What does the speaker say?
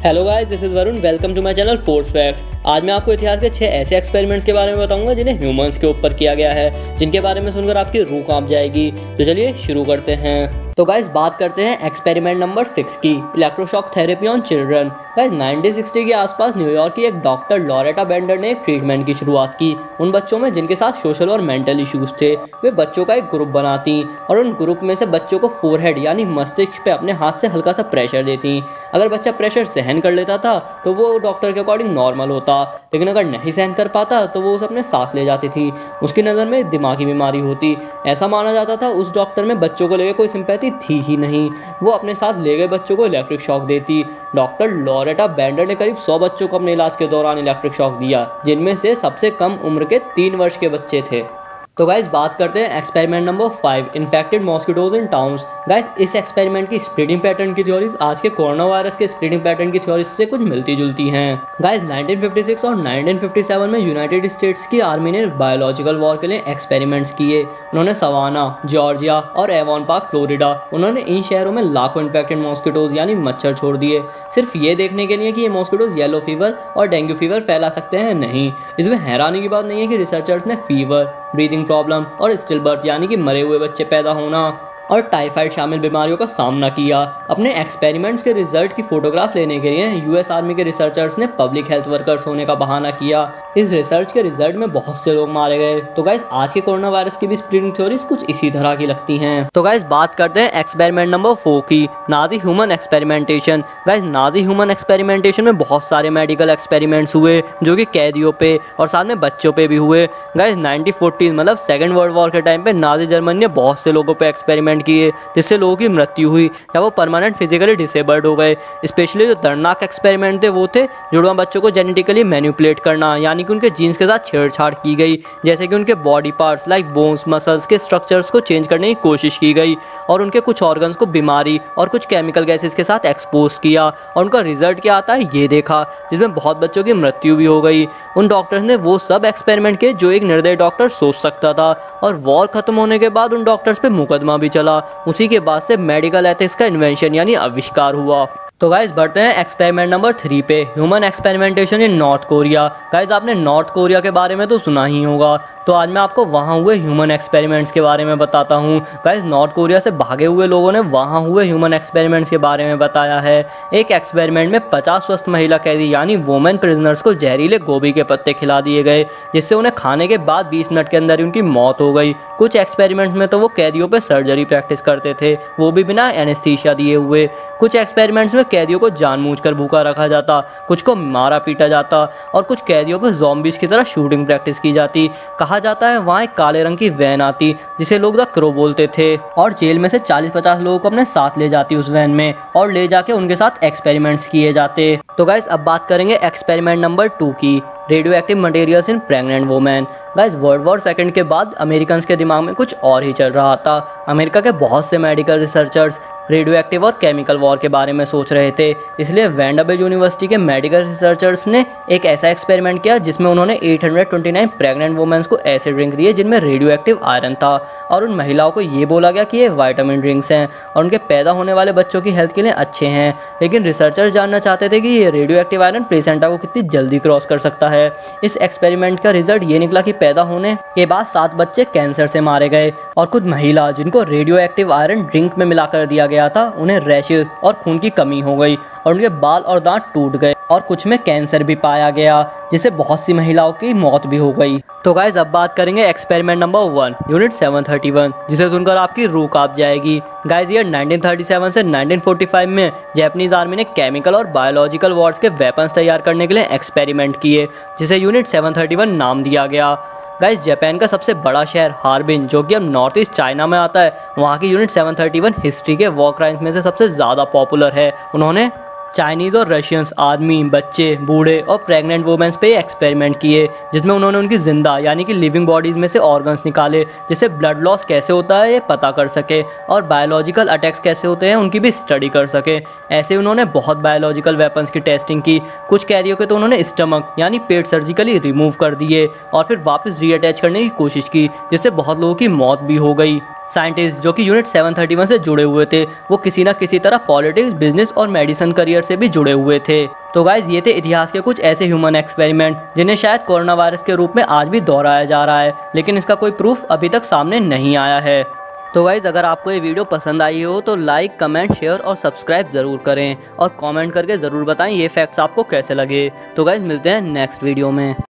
Hello guys, this is Varun. Welcome to my channel force facts. आज मैं आपको इतिहास के 6 ऐसे एक्सपेरिमेंट्स के बारे में बताऊंगा जिन्हें ह्यूमंस के ऊपर किया गया है, जिनके बारे में सुनकर आपकी रूह कांप जाएगी। तो चलिए शुरू करते हैं। तो गाइस बात करते हैं एक्सपेरिमेंट नंबर 6 की, electroshock therapy on children. Guys 1960 के आसपास न्यूयॉर्क की एक डॉक्टर लॉरेटा बेंडर ने एक ट्रीटमेंट की शुरुआत की उन बच्चों में जिनके साथ सोशल और मेंटल इश्यूज थे। वे बच्चों का एक ग्रुप बनाती और उन ग्रुप में से बच्चों को फोरहेड यानी मस्तिष्क पे अपने हाथ से हल्का सा प्रेशर देती। अगर बच्चा प्रेशर सहन कर लेता था तो वो डॉक्टर के अकॉर्डिंग नॉर्मल होता, लेकिन अगर नहीं सहन कर पाता तो वो उसे अपने साथ ले जाती थी। उसकी नज़र में दिमागी बीमारी होती। ऐसा माना जाता था उस डॉक्टर में बच्चों को लेकर कोई सिंपैथी थी ही नहीं। वो अपने साथ ले गए बच्चों को इलेक्ट्रिक शॉक देती। डॉक्टर लॉरेटा बेंडर ने करीब 100 बच्चों को अपने इलाज के दौरान इलेक्ट्रिक शॉक दिया, जिनमें से सबसे कम उम्र के 3 वर्ष के बच्चे थे। तो गाइस बात करते हैं एक्सपेरिमेंट नंबर 5, इन्फेक्टेड मॉस्किटोज इन टाउन्स। गाइस इस एक्सपेरिमेंट की स्प्रेडिंग पैटर्न की थ्योरीज आज के कोरोना वायरस के स्प्रेडिंग पैटर्न की थ्योरीज से कुछ मिलती जुलती हैं। गाइस 1956 और 1957 में यूनाइटेड स्टेट्स की आर्मी ने बायोलॉजिकल वॉर के लिए एक्सपेरिमेंट्स किए। उन्होंने सवाना, जॉर्जिया और एवॉन पार्क, फ्लोरिडा, उन्होंने इन शहरों में लाखों इन्फेक्टेड मॉस्किटोज यानी मच्छर छोड़ दिए, सिर्फ ये देखने के लिए कि ये मॉस्किटोज येलो फीवर और डेंगू फीवर फैला सकते हैं नहीं। इसमें हैरानी की बात नहीं है कि रिसर्चर्स ने फीवर, ब्रीदिंग प्रॉब्लम और स्टिल बर्थ यानी कि मरे हुए बच्चे पैदा होना और टाइफाइड शामिल बीमारियों का सामना किया। अपने एक्सपेरिमेंट्स के रिजल्ट की फोटोग्राफ लेने के लिए यूएस आर्मी के रिसर्चर्स ने पब्लिक हेल्थ वर्कर्स होने का बहाना किया। इस रिसर्च के रिजल्ट में बहुत से लोग मारे गए। तो गाइस आज के कोरोना वायरस की भी स्प्रेडिंग थ्योरीज कुछ इसी तरह की लगती हैं। तो गाइस बात करते हैं एक्सपेरिमेंट नंबर 4 की, Nazi human experimentation. Guys Nazi human experimentation में बहुत सारे मेडिकल एक्सपेरिमेंट्स हुए जो कि कैदियों पे और साथ में बच्चों पे भी हुए। गाइस 1940 मतलब सेकेंड वर्ल्ड वॉर के टाइम पे नाजी जर्मनी ने बहुत से लोगों पे एक्सपेरिमेंट किए जिससे लोगों की मृत्यु हुई या वो परमानेंट फिजिकली डिसेबल्ड हो गए। स्पेशली जो दर्दनाक एक्सपेरिमेंट थे वो थे जुड़वा बच्चों को जेनेटिकली मैनिपुलेट करना, यानी कि उनके जीन्स के साथ छेड़छाड़ की गई, जैसे कि उनके body parts like bones, muscles के स्ट्रक्चर्स को चेंज करने की कोशिश की गई और उनके कुछ ऑर्गन्स को बीमारी और कुछ केमिकल गैसेस के साथ एक्सपोज किया और उनका रिजल्ट क्या आता है ये देखा, जिसमें बहुत बच्चों की मृत्यु भी हो गई। उन डॉक्टर्स ने वो सब एक्सपेरिमेंट किए जो एक निर्दयी डॉक्टर सोच सकता था और वॉर खत्म होने के बाद उन डॉक्टर्स पे मुकदमा भी चला। उसी के बाद से मेडिकल एथिक्स का इन्वेंशन यानी आविष्कार हुआ। तो गाइस बढ़ते हैं एक्सपेरिमेंट नंबर 3 पे, ह्यूमन एक्सपेरिमेंटेशन इन नॉर्थ कोरिया। गाइस आपने नॉर्थ कोरिया के बारे में तो सुना ही होगा, तो आज मैं आपको वहाँ हुए ह्यूमन एक्सपेरिमेंट्स के बारे में बताता हूँ। गाइस नॉर्थ कोरिया से भागे हुए लोगों ने वहाँ हुए ह्यूमन एक्सपेरिमेंट्स के बारे में बताया है। एक एक्सपेरिमेंट में 50 स्वस्थ महिला कैदी यानी वुमेन प्रिजनर्स को जहरीले गोभी के पत्ते खिला दिए गए, जिससे उन्हें खाने के बाद 20 मिनट के अंदर ही उनकी मौत हो गई। कुछ एक्सपेरिमेंट्स में तो वो कैदियों पर सर्जरी प्रैक्टिस करते थे, वो भी बिना एनेस्थीसिया दिए हुए। कुछ एक्सपेरिमेंट्स में कैदियों को जानबूझकर भूखा रखा जाता, कुछ को मारा पीटा जाता और कुछ कैदियों पर ज़ॉम्बीज की तरह शूटिंग प्रैक्टिस की जाती। कहा जाता है वहाँ एक काले रंग की वैन आती जिसे लोग द क्रो बोलते थे और जेल में से 40-50 लोगों को अपने साथ ले जाती उस वैन में और ले जाके उनके साथ एक्सपेरिमेंट्स किए जाते। तो गाइस अब बात करेंगे एक्सपेरिमेंट नंबर 2 की, radio active materials in pregnant women. Guys world war second के बाद अमेरिकन के दिमाग में कुछ और ही चल रहा था। अमेरिका के बहुत से मेडिकल रिसर्चर्स रेडियो एक्टिव और केमिकल वॉर के बारे में सोच रहे थे, इसलिए वैंडरबिल्ट यूनिवर्सिटी के मेडिकल रिसर्चर्स ने एक ऐसा एक्सपेरिमेंट किया जिसमें उन्होंने 829 प्रेग्नेंट वुमेन्स को ऐसे ड्रिंक दिए जिनमें रेडियो एक्टिव आयरन था और उन महिलाओं को ये बोला गया कि ये विटामिन ड्रिंक्स हैं और उनके पैदा होने वाले बच्चों की हेल्थ के लिए अच्छे हैं। लेकिन रिसर्चर्स जानना चाहते थे कि ये रेडियो एक्टिव आयरन प्लेसेंटा को कितनी जल्दी क्रॉस कर सकता है। इस एक्सपेरिमेंट का रिजल्ट ये निकला कि पैदा होने के बाद 7 बच्चे कैंसर से मारे गए और कुछ महिला जिनको रेडियो एक्टिव आयरन ड्रिंक में मिलाकर दिया गया था उन्हें रैशेस और खून की कमी हो गई और उनके बाल और दांत टूट गए और कुछ में कैंसर भी पाया गया, जिससे बहुत सी महिलाओं की मौत भी हो गई। तो गाइस अब बात करेंगे एक्सपेरिमेंट नंबर 1, यूनिट 731, जिसे सुनकर आपकी रूह कांप जाएगी। गाइस ईयर 1937 से 1945 में जापानीज आर्मी ने केमिकल और बायोलॉजिकल वॉर्स के वेपन्स तैयार करने के लिए एक्सपेरिमेंट किए, जिसे यूनिट 731 नाम दिया गया। गाइस जापान का सबसे बड़ा शहर हार्बिन, जो कि अब नॉर्थ ईस्ट चाइना में आता है, वहाँ की यूनिट 731 हिस्ट्री के वॉर क्राइम्स में से सबसे ज़्यादा पॉपुलर है। उन्होंने चाइनीज और रशियंस, आदमी, बच्चे, बूढ़े और प्रेग्नेंट वुमेन्स पे एक्सपेरिमेंट किए, जिसमें उन्होंने उनकी जिंदा यानी कि लिविंग बॉडीज़ में से ऑर्गन्स निकाले जिससे ब्लड लॉस कैसे होता है ये पता कर सके और बायोलॉजिकल अटैक्स कैसे होते हैं उनकी भी स्टडी कर सके। ऐसे उन्होंने बहुत बायोलॉजिकल वेपन्स की टेस्टिंग की। कुछ कैदियों के तो उन्होंने स्टमक यानी पेट सर्जिकली रिमूव कर दिए और फिर वापस रीअटैच करने की कोशिश की, जिससे बहुत लोगों की मौत भी हो गई। साइंटिस्ट जो कि यूनिट 731 से जुड़े हुए थे वो किसी न किसी तरह पॉलिटिक्स, बिजनेस और मेडिसिन करियर से भी जुड़े हुए थे। तो गाइज ये थे इतिहास के कुछ ऐसे ह्यूमन एक्सपेरिमेंट जिन्हें शायद कोरोना वायरस के रूप में आज भी दोहराया जा रहा है, लेकिन इसका कोई प्रूफ अभी तक सामने नहीं आया है। तो गाइज अगर आपको ये वीडियो पसंद आई हो तो लाइक, कमेंट, शेयर और सब्सक्राइब ज़रूर करें और कमेंट करके ज़रूर बताएं ये फैक्ट्स आपको कैसे लगे। तो गाइज मिलते हैं नेक्स्ट वीडियो में।